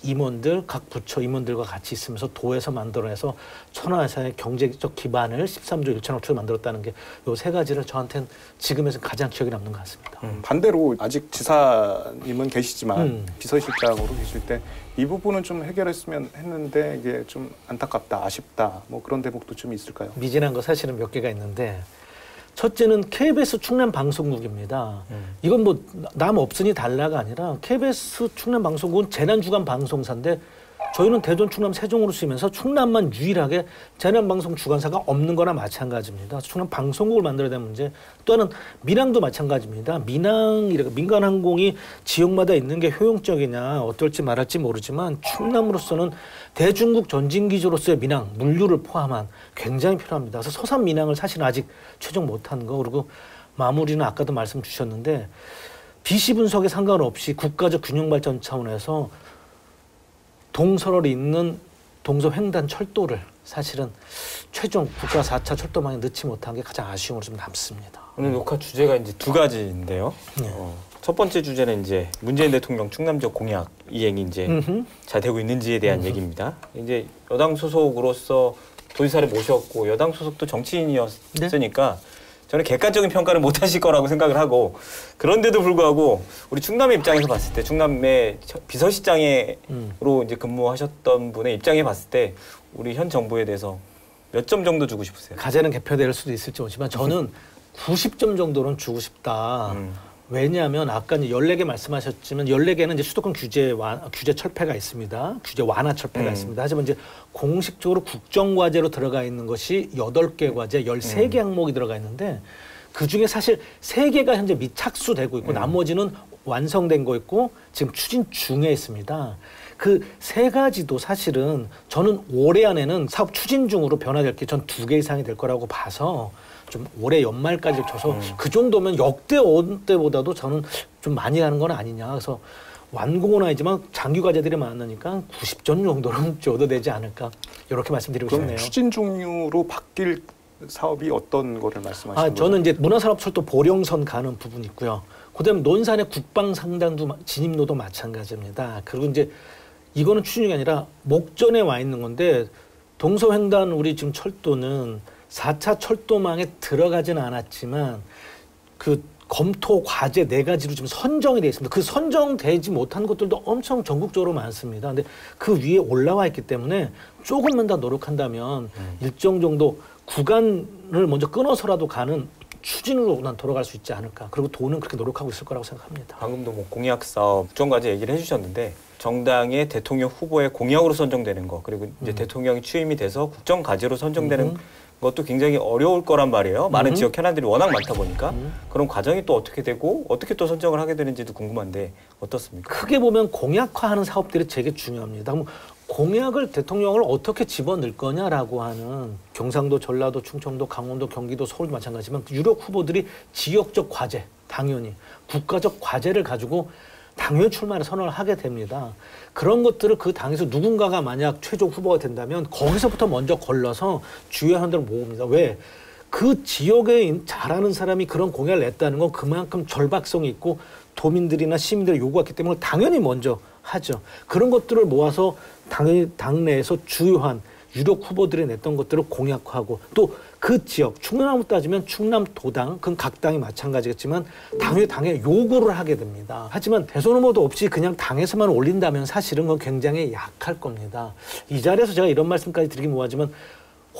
임원들, 각 부처 임원들과 같이 있으면서 도에서 만들어내서 천안 아산의 경제적 기반을 13조 1천억 투자 만들었다는 게 요 세 가지를 저한테는 지금에서 가장 기억에 남는 것 같습니다. 반대로 아직 지사님은 계시지만 비서실장으로 계실 때 이 부분은 좀 해결했으면 했는데 이게 좀 안타깝다, 아쉽다, 뭐 그런 대목도 좀 있을까요? 미진한 거 사실은 몇 개가 있는데, 첫째는 KBS 충남 방송국입니다. 이건 뭐 남 없으니 달라가 아니라 KBS 충남 방송국은 재난주간 방송사인데 저희는 대전, 충남, 세종으로 쓰면서 충남만 유일하게 재난방송 주관사가 없는 거나 마찬가지입니다. 충남 방송국을 만들어야 되는 문제. 또 하나는 민항도 마찬가지입니다. 민간항공이 지역마다 있는 게 효용적이냐 어떨지 말할지 모르지만 충남으로서는 대중국 전진기지로서의 민항, 물류를 포함한 굉장히 필요합니다. 그래서 서산 민항을 사실 아직 최종 못한 거, 그리고 마무리는 아까도 말씀 주셨는데 비시 분석에 상관없이 국가적 균형발전 차원에서 동서를 잇는 동서횡단 철도를 사실은 최종 국가 4차 철도망에 넣지 못한 게 가장 아쉬움으로 좀 남습니다. 오늘 녹화 주제가 이제 두 가지인데요. 네. 첫 번째 주제는 이제 문재인 대통령 충남 지역 공약 이행이 이제 잘 되고 있는지에 대한 얘기입니다. 이제 여당 소속으로서 도지사를 모셨고 여당 소속도 정치인이었으니까 네? 저는 객관적인 평가를 못 하실 거라고 생각을 하고, 그런데도 불구하고 우리 충남의 입장에서 봤을 때, 충남의 비서실장으로 이제 근무하셨던 분의 입장에 봤을 때 우리 현 정부에 대해서 몇 점 정도 주고 싶으세요? 가제는 개표될 수도 있을지 모르지만 저는 90점 정도는 주고 싶다. 왜냐하면 아까 이제 14개 말씀하셨지만 14개는 이제 수도권 규제 철폐가 있습니다. 규제 완화 철폐가 있습니다. 하지만 이제 공식적으로 국정과제로 들어가 있는 것이 8개 과제, 13개 항목이 들어가 있는데 그중에 사실 3개가 현재 미착수되고 있고 나머지는 완성된 거 있고 지금 추진 중에 있습니다. 그 3가지도 사실은 저는 올해 안에는 사업 추진 중으로 변화될 게 전 2개 이상이 될 거라고 봐서 좀 올해 연말까지 줘서 그 정도면 역대 어느 때보다도 저는 좀 많이 하는 건 아니냐. 그래서 완공은 아니지만 장기 과제들이 많으니까 90점 정도는 줘도 되지 않을까. 이렇게 말씀드리고 싶네요. 추진 중으로 바뀔 사업이 어떤 거를 말씀하시는 거예요? 저는 이제 문화산업철도 보령선 가는 부분이 있고요. 그다음에 논산의 국방상당도 진입로도 마찬가지입니다. 그리고 이제 이거는 추진이 아니라 목전에 와 있는 건데 동서횡단 우리 지금 철도는 4차 철도망에 들어가지는 않았지만 그 검토 과제 4가지로 지금 선정이 되어 있습니다. 그 선정되지 못한 것들도 엄청 전국적으로 많습니다. 근데 그 위에 올라와 있기 때문에 조금만 더 노력한다면 일정 정도 구간을 먼저 끊어서라도 가는 추진으로 난 돌아갈 수 있지 않을까. 그리고 도는 그렇게 노력하고 있을 거라고 생각합니다. 방금도 뭐 공약 사업, 국정과제 얘기를 해주셨는데 정당의 대통령 후보의 공약으로 선정되는 거, 그리고 이제 대통령이 취임이 돼서 국정과제로 선정되는 것도 굉장히 어려울 거란 말이에요. 많은 지역 현안들이 워낙 많다 보니까 그런 과정이 또 어떻게 되고 어떻게 또 선정을 하게 되는지도 궁금한데 어떻습니까? 크게 보면 공약화하는 사업들이 되게 중요합니다. 그럼 공약을 대통령을 어떻게 집어넣을 거냐라고 하는 경상도, 전라도, 충청도, 강원도, 경기도, 서울도 마찬가지지만 유력 후보들이 지역적 과제, 당연히 국가적 과제를 가지고 당연히 출마를 선언을 하게 됩니다. 그런 것들을 그 당에서 누군가가 만약 최종 후보가 된다면 거기서부터 먼저 걸러서 주요 현안들을 모읍니다. 왜? 그 지역에 잘하는 사람이 그런 공약을 냈다는 건 그만큼 절박성이 있고 도민들이나 시민들의 요구가 있기 때문에 당연히 먼저 하죠. 그런 것들을 모아서 당연히 당내에서 주요한 유력 후보들이 냈던 것들을 공약화하고 또 그 지역, 충남으로 따지면 충남도당, 그건 각 당이 마찬가지겠지만 당에 요구를 하게 됩니다. 하지만 대선 후보도 없이 그냥 당에서만 올린다면 사실은 그건 굉장히 약할 겁니다. 이 자리에서 제가 이런 말씀까지 드리긴 뭐하지만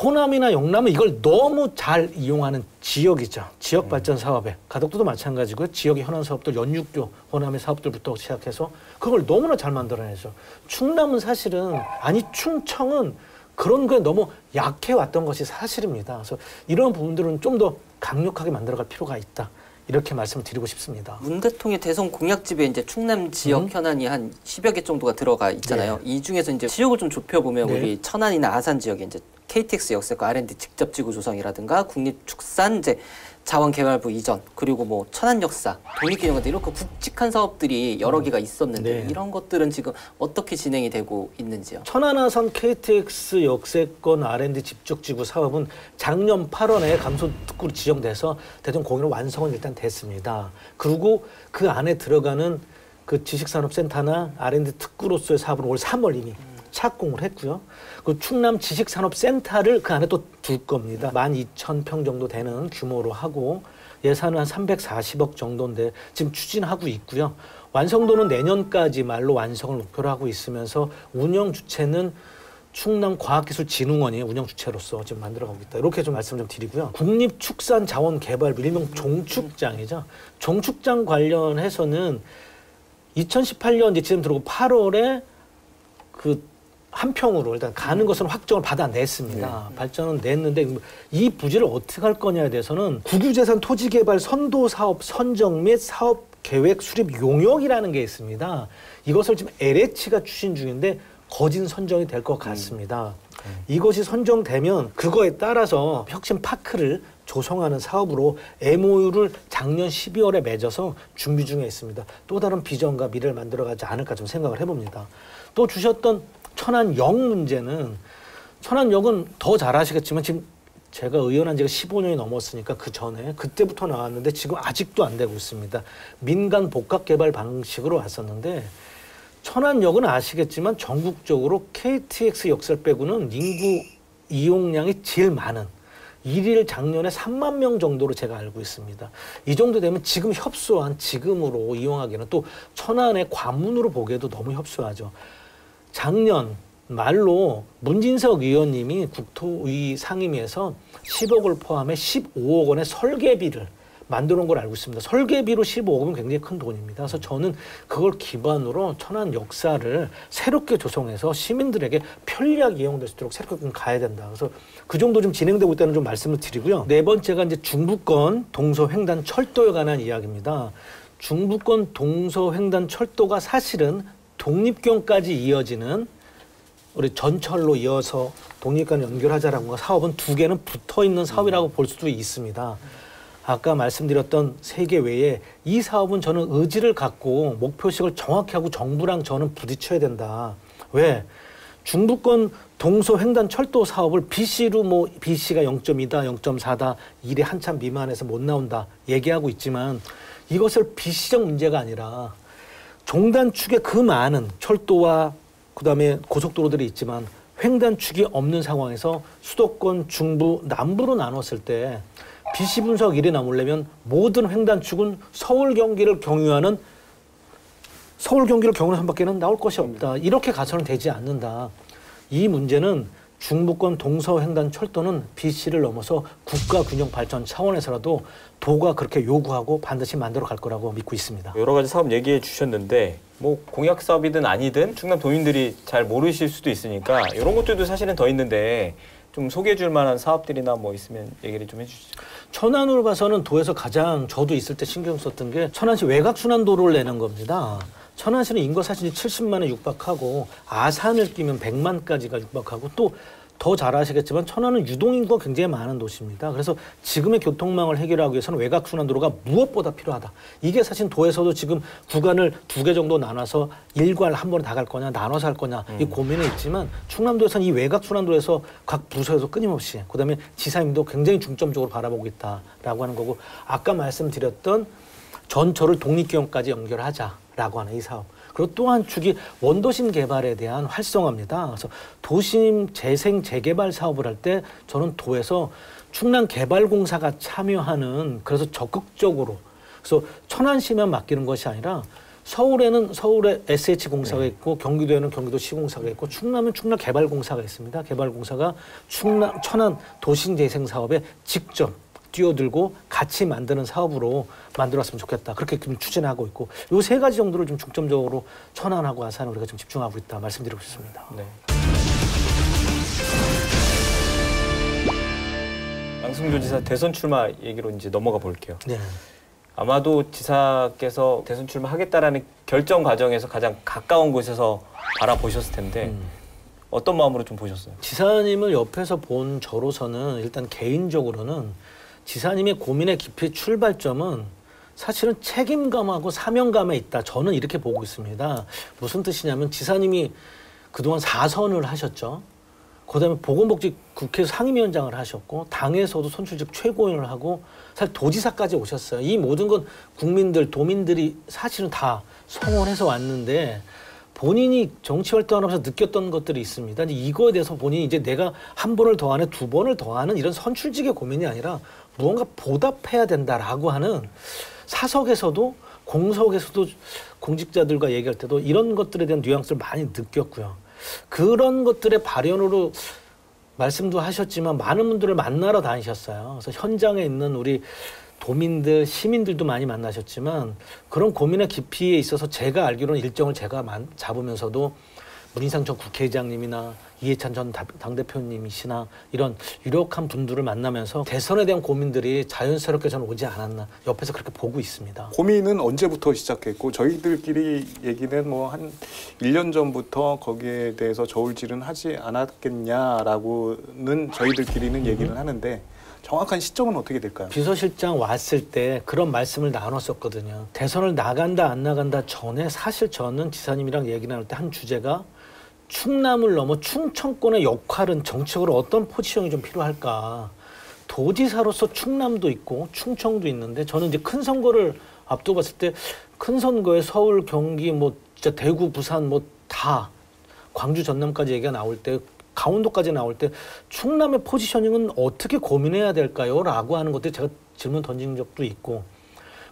호남이나 영남은 이걸 너무 잘 이용하는 지역이죠. 지역 발전 사업에. 가덕도도 마찬가지고요. 지역의 현안 사업들, 연육교 호남의 사업들부터 시작해서 그걸 너무나 잘 만들어내죠. 충남은 사실은, 아니 충청은 그런 거에 너무 약해왔던 것이 사실입니다. 그래서 이런 부분들은 좀 더 강력하게 만들어갈 필요가 있다. 이렇게 말씀을 드리고 싶습니다. 문 대통령의 대선 공약집에 이제 충남 지역 현안이 한 10여 개 정도가 들어가 있잖아요. 이 중에서 이제 지역을 좀 좁혀보면 우리 천안이나 아산 지역에 이제 KTX 역세권 R&D 직접 지구 조성이라든가 국립축산 이제 자원개발부 이전, 그리고 뭐 천안역사, 독립기념관 이렇게 굵직한 사업들이 여러 개가 있었는데 이런 것들은 지금 어떻게 진행이 되고 있는지요? 천안아산 KTX 역세권 R&D 집적지구 사업은 작년 8월에 감소특구로 지정돼서 대통령 공의로 완성은 일단 됐습니다. 그리고 그 안에 들어가는 그 지식산업센터나 R&D 특구로서의 사업은 올 3월 이미 착공을 했고요. 그 충남 지식산업센터를 그 안에 또 둘 겁니다. 12,000평 정도 되는 규모로 하고 예산은 한 340억 정도인데 지금 추진하고 있고요. 완성도는 내년까지 말로 완성을 목표로 하고 있으면서 운영 주체는 충남과학기술진흥원이 운영 주체로서 지금 만들어가고 있다. 이렇게 좀 말씀 좀 드리고요. 국립축산자원개발부, 일명 종축장이죠. 종축장 관련해서는 2018년 이제 지금 들어오고 8월에 그 한 평으로 일단 가는 것은 확정을 받아냈습니다. 발전은 냈는데 이 부지를 어떻게 할 거냐에 대해서는 국유재산 토지개발 선도사업 선정 및 사업계획 수립 용역이라는 게 있습니다. 이것을 지금 LH가 추진 중인데 거진 선정이 될 것 같습니다. 이것이 선정되면 그거에 따라서 혁신파크를 조성하는 사업으로 MOU를 작년 12월에 맺어서 준비 중에 있습니다. 또 다른 비전과 미래를 만들어가지 않을까 좀 생각을 해봅니다. 또 주셨던 천안역 문제는, 천안역은 더 잘 아시겠지만 지금 제가 의원한 지가 15년이 넘었으니까 그 전에 그때부터 나왔는데 지금 아직도 안 되고 있습니다. 민간 복합 개발 방식으로 왔었는데 천안역은 아시겠지만 전국적으로 KTX 역설 빼고는 인구 이용량이 제일 많은, 일일 작년에 3만 명 정도로 제가 알고 있습니다. 이 정도 되면 지금 협소한, 지금으로 이용하기는 또 천안의 관문으로 보기에도 너무 협소하죠. 작년 말로 문진석 의원님이 국토위 상임위에서 10억을 포함해 15억 원의 설계비를 만들어 놓은 걸 알고 있습니다. 설계비로 15억은 굉장히 큰 돈입니다. 그래서 저는 그걸 기반으로 천안 역사를 새롭게 조성해서 시민들에게 편리하게 이용될 수 있도록 새롭게 좀 가야 된다. 그래서 그 정도 좀 진행되고 있다는 좀 말씀을 드리고요. 네 번째가 이제 중부권 동서횡단 철도에 관한 이야기입니다. 중부권 동서횡단 철도가 사실은 독립경까지 이어지는 우리 전철로 이어서 독립관 연결하자라고 사업은 두 개는 붙어 있는 사업이라고 볼 수도 있습니다. 아까 말씀드렸던 세 개 외에 이 사업은 저는 의지를 갖고 목표식을 정확히 하고 정부랑 저는 부딪혀야 된다. 왜? 중부권 동서횡단 철도 사업을 BC로 뭐 BC가 0.2다, 0.4다, 1에 한참 미만해서 못 나온다 얘기하고 있지만 이것을 BC적 문제가 아니라 종단축에 그 많은 철도와 그다음에 고속도로들이 있지만 횡단축이 없는 상황에서 수도권, 중부, 남부로 나눴을 때 BC 분석 1이 나오려면 모든 횡단축은 서울 경기를 경유하는 선밖에는 나올 것이 없다. 이렇게 가서는 되지 않는다. 이 문제는 중부권 동서횡단 철도는 BC를 넘어서 국가 균형 발전 차원에서라도 도가 그렇게 요구하고 반드시 만들어 갈 거라고 믿고 있습니다. 여러 가지 사업 얘기해 주셨는데 뭐 공약 사업이든 아니든 충남 도민들이 잘 모르실 수도 있으니까 이런 것들도 사실은 더 있는데 좀 소개해 줄 만한 사업들이나 뭐 있으면 얘기를 좀 해주시죠. 천안으로 봐서는 도에서 가장 저도 있을 때 신경 썼던 게 천안시 외곽순환도로를 내는 겁니다. 천안시는 인구 사실이 70만에 육박하고 아산을 끼면 100만까지가 육박하고 또 더 잘 아시겠지만 천안은 유동인구가 굉장히 많은 도시입니다. 그래서 지금의 교통망을 해결하기 위해서는 외곽순환도로가 무엇보다 필요하다. 이게 사실 도에서도 지금 구간을 2개 정도 나눠서 일괄 한 번에 다 갈 거냐 나눠서 할 거냐 이 고민이 있지만 충남도에서는 이 외곽순환도에서 각 부서에서 끊임없이 그다음에 지사님도 굉장히 중점적으로 바라보고 있다라고 하는 거고 아까 말씀드렸던 전철을 독립기용까지 연결하자라고 하는 이 사업. 그리고 또 한 축이 원도심 개발에 대한 활성화입니다. 그래서 도심 재생 재개발 사업을 할 때 저는 도에서 충남개발공사가 참여하는 그래서 적극적으로 그래서 천안시만 맡기는 것이 아니라 서울에는 서울에 SH공사가 있고 경기도에는 경기도시공사가 있고 충남은 충남개발공사가 있습니다. 개발공사가 천안 도심재생 사업에 직접 뛰어들고 같이 만드는 사업으로 만들었으면 좋겠다. 그렇게 지금 추진하고 있고 요 3가지 정도를 좀 중점적으로 천안하고 아산에 우리가 좀 집중하고 있다 말씀드리고 싶습니다. 네. 양승조 지사 대선 출마 얘기로 이제 넘어가 볼게요. 네. 아마도 지사께서 대선 출마하겠다라는 결정 과정에서 가장 가까운 곳에서 바라보셨을 텐데 어떤 마음으로 좀 보셨어요? 지사님을 옆에서 본 저로서는 일단 개인적으로는 지사님의 고민의 깊이 출발점은 사실은 책임감하고 사명감에 있다. 저는 이렇게 보고 있습니다. 무슨 뜻이냐면 지사님이 그동안 4선을 하셨죠. 그다음에 보건복지 국회에서 상임위원장을 하셨고 당에서도 선출직 최고위원을 하고 사실 도지사까지 오셨어요. 이 모든 건 국민들, 도민들이 사실은 다 성원해서 왔는데 본인이 정치 활동하면서 느꼈던 것들이 있습니다. 이거에 대해서 본인이 이제 내가 한 번을 더 하는 2번을 더 하는 이런 선출직의 고민이 아니라 무언가 보답해야 된다라고 하는 사석에서도 공석에서도 공직자들과 얘기할 때도 이런 것들에 대한 뉘앙스를 많이 느꼈고요. 그런 것들의 발현으로 말씀도 하셨지만 많은 분들을 만나러 다니셨어요. 그래서 현장에 있는 우리 도민들, 시민들도 많이 만나셨지만 그런 고민의 깊이에 있어서 제가 알기로는 일정을 제가 잡으면서도 문인상 전 국회의장님이나 이해찬 전 당대표님이시나 이런 유력한 분들을 만나면서 대선에 대한 고민들이 자연스럽게 저는 오지 않았나 옆에서 그렇게 보고 있습니다. 고민은 언제부터 시작했고 저희들끼리 얘기는 뭐 한 1년 전부터 거기에 대해서 저울질은 하지 않았겠냐라고는 저희들끼리는 얘기를 하는데 정확한 시점은 어떻게 될까요? 비서실장 왔을 때 그런 말씀을 나눴었거든요. 대선을 나간다 안 나간다 전에 사실 저는 지사님이랑 얘기 나눌 때 한 주제가 충남을 넘어 충청권의 역할은 정책으로 어떤 포지션이 좀 필요할까. 도지사로서 충남도 있고 충청도 있는데 저는 이제 큰 선거를 앞두고 봤을 때 큰 선거에 서울, 경기, 뭐 진짜 대구, 부산 뭐 다 광주, 전남까지 얘기가 나올 때 강원도까지 나올 때 충남의 포지셔닝은 어떻게 고민해야 될까요? 라고 하는 것들 제가 질문 던진 적도 있고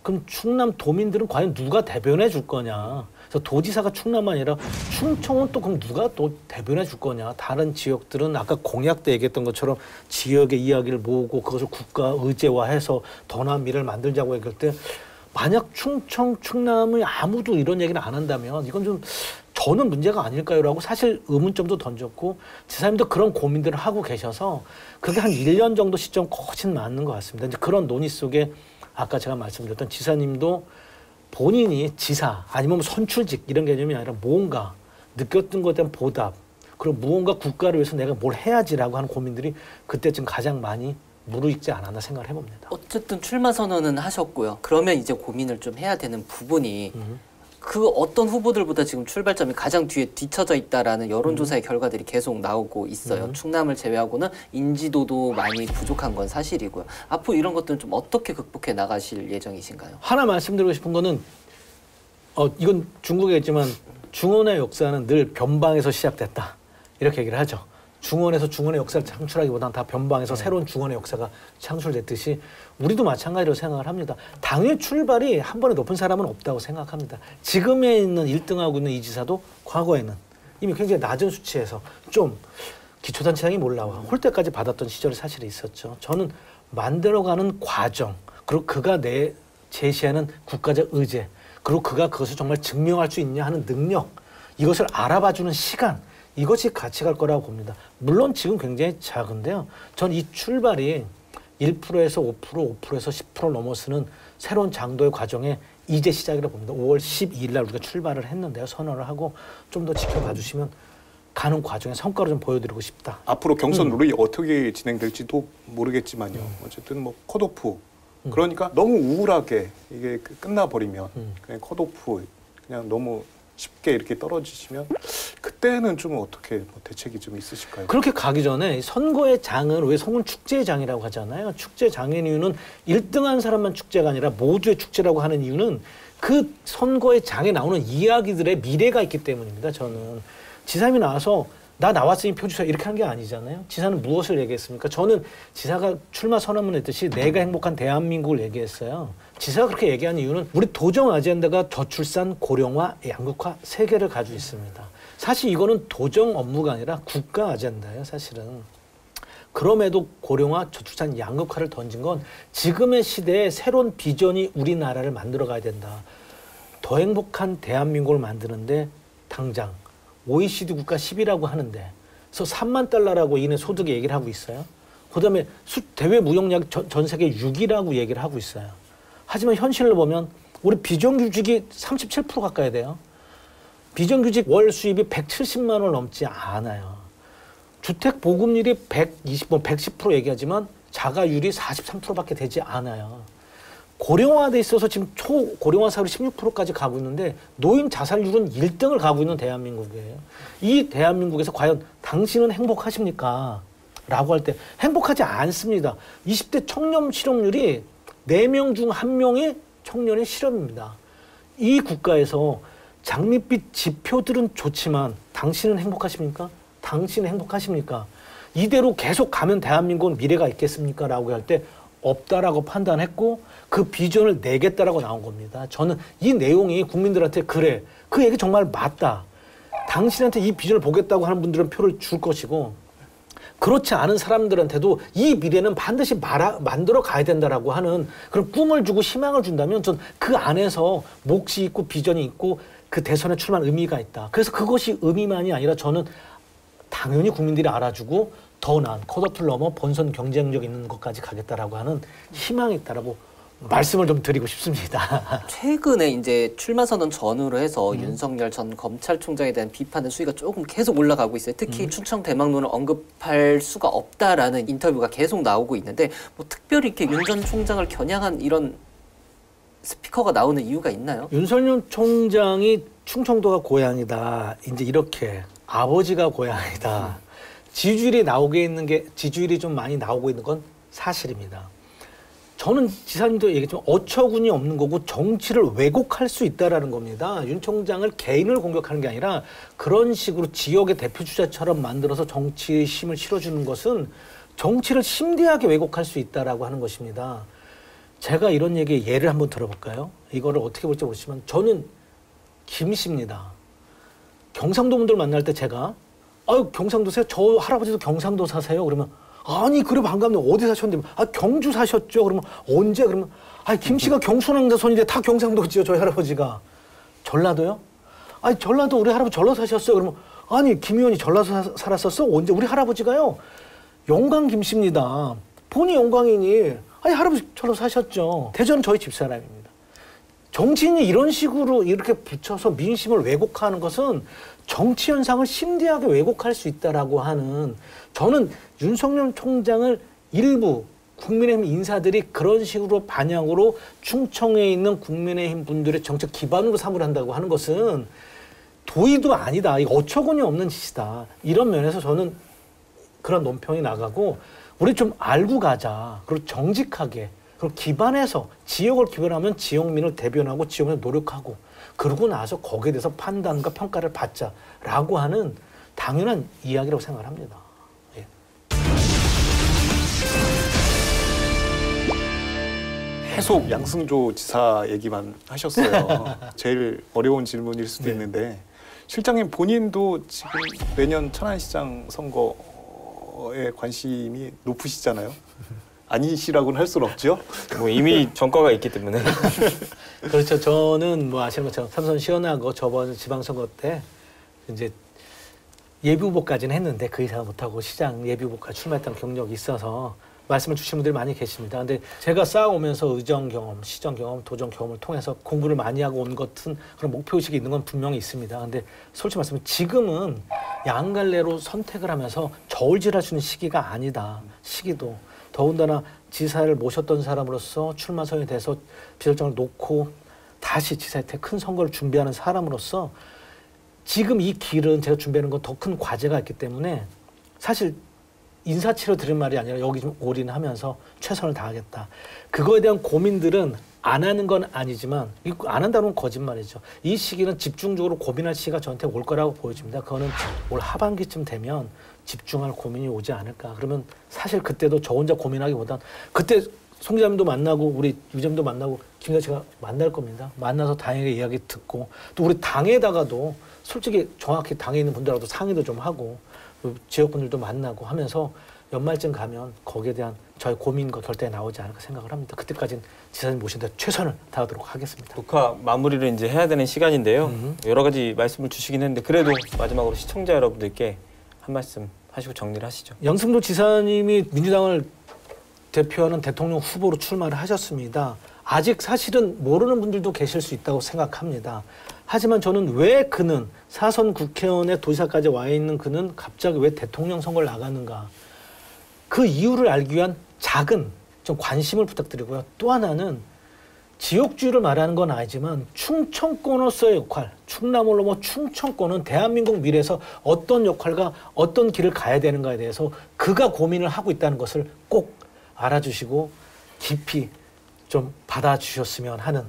그럼 충남 도민들은 과연 누가 대변해 줄 거냐? 그래서 도지사가 충남이 아니라 충청은 또 그럼 누가 또 대변해 줄 거냐? 다른 지역들은 아까 공약 때 얘기했던 것처럼 지역의 이야기를 모으고 그것을 국가 의제화해서 더 나은 미래를 만들자고 얘기할 때 만약 충남의 아무도 이런 얘기를 안 한다면 이건 좀 저는 문제가 아닐까요라고 사실 의문점도 던졌고 지사님도 그런 고민들을 하고 계셔서 그게 한 1년 정도 시점 거진 맞는 것 같습니다. 이제 그런 논의 속에 아까 제가 말씀드렸던 지사님도 본인이 지사 아니면 선출직 이런 개념이 아니라 무언가 느꼈던 것에 대한 보답 그리고 무언가 국가를 위해서 내가 뭘 해야지라고 하는 고민들이 그때쯤 가장 많이 무르익지 않았나 생각을 해봅니다. 어쨌든 출마 선언은 하셨고요. 그러면 이제 고민을 좀 해야 되는 부분이 그 어떤 후보들보다 지금 출발점이 가장 뒤에 뒤처져 있다라는 여론조사의 결과들이 계속 나오고 있어요. 충남을 제외하고는 인지도도 많이 부족한 건 사실이고요. 앞으로 이런 것들은 좀 어떻게 극복해 나가실 예정이신가요? 하나 말씀드리고 싶은 거는 이건 중국에 있지만 중원의 역사는 늘 변방에서 시작됐다. 이렇게 얘기를 하죠. 중원에서 중원의 역사를 창출하기보다는 다 변방에서 새로운 중원의 역사가 창출됐듯이 우리도 마찬가지로 생각을 합니다. 당의 출발이 한 번에 높은 사람은 없다고 생각합니다. 지금에 있는 1등하고 있는 이 지사도 과거에는 이미 굉장히 낮은 수치에서 좀 기초단체장이 몰라와 홀대까지 받았던 시절이 사실 있었죠. 저는 만들어가는 과정 그리고 그가 제시하는 국가적 의제 그리고 그가 그것을 정말 증명할 수 있냐 하는 능력 이것을 알아봐주는 시간 이것이 같이 갈 거라고 봅니다. 물론 지금 굉장히 작은데요. 전 이 출발이 1%에서 5%, 5%에서 10% 넘어서는 새로운 장도의 과정에 이제 시작이라고 봅니다. 5월 12일 날 우리가 출발을 했는데요. 선언을 하고 좀 더 지켜봐 주시면 가는 과정에 성과를 좀 보여드리고 싶다. 앞으로 경선 룰이 어떻게 진행될지도 모르겠지만요. 어쨌든 뭐 컷오프. 그러니까 너무 우울하게 이게 끝나버리면 그냥 컷오프 그냥 너무 쉽게 이렇게 떨어지시면 그때는 좀 어떻게 뭐 대책이 좀 있으실까요? 그렇게 가기 전에 선거의 장은 왜 성은 축제의 장이라고 하잖아요. 축제 장의 이유는 1등한 사람만 축제가 아니라 모두의 축제라고 하는 이유는 그 선거의 장에 나오는 이야기들의 미래가 있기 때문입니다. 저는 지사님이 나와서 나 나왔으니 표 주세요 이렇게 한 게 아니잖아요. 지사는 무엇을 얘기했습니까? 저는 지사가 출마 선언문 했듯이 내가 행복한 대한민국을 얘기했어요. 지사가 그렇게 얘기한 이유는 우리 도정 아젠다가 저출산, 고령화, 양극화 세 개를 가지고 있습니다. 사실 이거는 도정 업무가 아니라 국가 아젠다예요. 사실은. 그럼에도 고령화, 저출산, 양극화를 던진 건 지금의 시대에 새로운 비전이 우리나라를 만들어 가야 된다. 더 행복한 대한민국을 만드는데 당장 OECD 국가 10이라고 하는데 그래서 3만 달러라고 이내 소득의 얘기를 하고 있어요. 그다음에 대외 무역량이 전 세계 6위라고 얘기를 하고 있어요. 하지만 현실을 보면 우리 비정규직이 37% 가까이 돼요. 비정규직 월 수입이 170만 원을 넘지 않아요. 주택 보급률이 110% 얘기하지만 자가율이 43%밖에 되지 않아요. 고령화돼 있어서 지금 초고령화 사회로 16%까지 가고 있는데 노인 자살률은 1등을 가고 있는 대한민국이에요. 이 대한민국에서 과연 당신은 행복하십니까? 라고 할 때 행복하지 않습니다. 20대 청년 실업률이 4명 중 1명이 청년의 실업입니다. 이 국가에서 장밋빛 지표들은 좋지만 당신은 행복하십니까? 당신은 행복하십니까? 이대로 계속 가면 대한민국은 미래가 있겠습니까? 라고 할 때 없다라고 판단했고 그 비전을 내겠다라고 나온 겁니다. 저는 이 내용이 국민들한테 그래, 그 얘기 정말 맞다. 당신한테 이 비전을 보겠다고 하는 분들은 표를 줄 것이고 그렇지 않은 사람들한테도 이 미래는 반드시 만들어 가야 된다라고 하는 그런 꿈을 주고 희망을 준다면 전 그 안에서 몫이 있고 비전이 있고 그 대선에 출마한 의미가 있다. 그래서 그것이 의미만이 아니라 저는 당연히 국민들이 알아주고 더 나은 컷오프를 넘어 본선 경쟁력 있는 것까지 가겠다라고 하는 희망이 있다라고 말씀을 좀 드리고 싶습니다. 최근에 이제 출마 선언 전후로 해서 윤석열 전 검찰총장에 대한 비판의 수위가 조금 계속 올라가고 있어요. 특히 충청 대망론을 언급할 수가 없다라는 인터뷰가 계속 나오고 있는데 뭐 특별히 이렇게 윤 전 총장을 겨냥한 이런 스피커가 나오는 이유가 있나요? 윤석열 총장이 충청도가 고향이다. 이제 이렇게 아버지가 고향이다. 지지율이 좀 많이 나오고 있는 건 사실입니다. 저는 지사님도 얘기했지만 어처구니 없는 거고 정치를 왜곡할 수 있다라는 겁니다. 윤 총장을 개인을 공격하는 게 아니라 그런 식으로 지역의 대표 주자처럼 만들어서 정치의 힘을 실어주는 것은 정치를 심대하게 왜곡할 수 있다라고 하는 것입니다. 제가 이런 얘기의 예를 한번 들어볼까요? 이거를 어떻게 볼지 모르지만 저는 김씨입니다. 경상도 분들 만날 때 제가 아유 경상도 사세요? 저 할아버지도 경상도 사세요? 그러면 아니 그래 반갑네. 어디 사셨는데? 아 경주 사셨죠? 그러면 언제? 그러면 아니 김씨가 경순왕자손인데 다 경상도지요 저희 할아버지가. 전라도요? 아니 전라도 우리 할아버지 전라도 사셨어요? 그러면 아니 김 의원이 전라도 살았었어? 언제? 우리 할아버지가요 영광 김씨입니다. 본이 영광이니 아니 할아버지 전라도 사셨죠. 대전 저희 집사람입니다. 정치인이 이런 식으로 이렇게 붙여서 민심을 왜곡하는 것은 정치 현상을 심대하게 왜곡할 수 있다라고 하는 저는 윤석열 총장을 일부 국민의힘 인사들이 그런 식으로 반향으로 충청에 있는 국민의힘 분들의 정책 기반으로 삼으한다고 하는 것은 도의도 아니다. 이거 어처구니 없는 짓이다. 이런 면에서 저는 그런 논평이 나가고 우리 좀 알고 가자. 그리고 정직하게 그리고 기반해서 지역을 기반하면 지역민을 대변하고 지역민을 노력하고 그러고 나서 거기에 대해서 판단과 평가를 받자라고 하는 당연한 이야기라고 생각을 합니다. 예. 계속 양승조 지사 얘기만 하셨어요. 제일 어려운 질문일 수도 있는데 실장님 본인도 지금 내년 천안시장 선거에 관심이 높으시잖아요. 아니시라고는 할 수는 없죠. 뭐 이미 전과가 있기 때문에. 그렇죠. 저는 뭐 아시는 것처럼 삼선 시원하고 저번 지방선거 때 이제 예비후보까지는 했는데 그 이상 못하고 시장 예비후보까지 출마했던 경력이 있어서 말씀을 주신 분들이 많이 계십니다. 근데 제가 쌓아오면서 의정 경험, 시정 경험, 도정 경험을 통해서 공부를 많이 하고 온 것은 그런 목표의식이 있는 건 분명히 있습니다. 근데 솔직히 말씀드리면 지금은 양갈래로 선택을 하면서 저울질할 수 있는 시기가 아니다. 시기도. 더군다나 지사를 모셨던 사람으로서 출마 선언이 돼서 비서장을 놓고 다시 지사한테 큰 선거를 준비하는 사람으로서 지금 이 길은 제가 준비하는 건 더 큰 과제가 있기 때문에 사실 인사치로 들은 말이 아니라 여기 좀 올인하면서 최선을 다하겠다. 그거에 대한 고민들은 안 하는 건 아니지만 안 한다는 건 거짓말이죠. 이 시기는 집중적으로 고민할 시기가 저한테 올 거라고 보여집니다. 그거는 올 하반기쯤 되면 집중할 고민이 오지 않을까. 그러면 사실 그때도 저 혼자 고민하기보단 그때 송 기자님도 만나고 우리 유 기자님도 만나고 김 기자가 만날 겁니다. 만나서 당에게 이야기 듣고 또 우리 당에다가도 솔직히 정확히 당에 있는 분들하고도 상의도 좀 하고 지역분들도 만나고 하면서 연말쯤 가면 거기에 대한 저희 고민과 결단이 나오지 않을까 생각을 합니다. 그때까지는 지사님 모신데 최선을 다하도록 하겠습니다. 녹화 마무리를 이제 해야 되는 시간인데요. 여러 가지 말씀을 주시긴 했는데 그래도 마지막으로 시청자 여러분들께 한 말씀 하시고 정리를 하시죠. 영승도 지사님이 민주당을 대표하는 대통령 후보로 출마를 하셨습니다. 아직 사실은 모르는 분들도 계실 수 있다고 생각합니다. 하지만 저는 왜 그는 사선 국회의원의 도지사까지 와 있는 그는 갑자기 왜 대통령 선거를 나가는가. 그 이유를 알기 위한 작은 좀 관심을 부탁드리고요. 또 하나는 지역주의를 말하는 건 아니지만 충청권으로서의 역할, 충남을 넘어 충청권은 대한민국 미래에서 어떤 역할과 어떤 길을 가야 되는가에 대해서 그가 고민을 하고 있다는 것을 꼭 알아주시고 깊이 좀 받아주셨으면 하는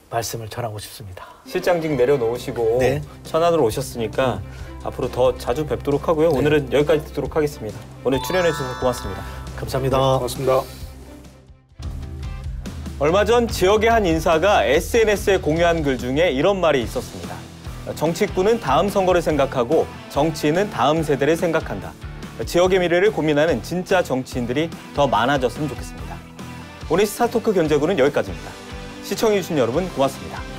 말씀을 전하고 싶습니다. 실장직 내려놓으시고 네. 천안으로 오셨으니까 앞으로 더 자주 뵙도록 하고요. 네. 오늘은 여기까지 듣도록 하겠습니다. 오늘 출연해 주셔서 고맙습니다. 감사합니다. 네, 고맙습니다. 얼마 전 지역의 한 인사가 SNS에 공유한 글 중에 이런 말이 있었습니다. 정치꾼은 다음 선거를 생각하고 정치인은 다음 세대를 생각한다. 지역의 미래를 고민하는 진짜 정치인들이 더 많아졌으면 좋겠습니다. 오늘 스타토크 견제구는 여기까지입니다. 시청해주신 여러분 고맙습니다.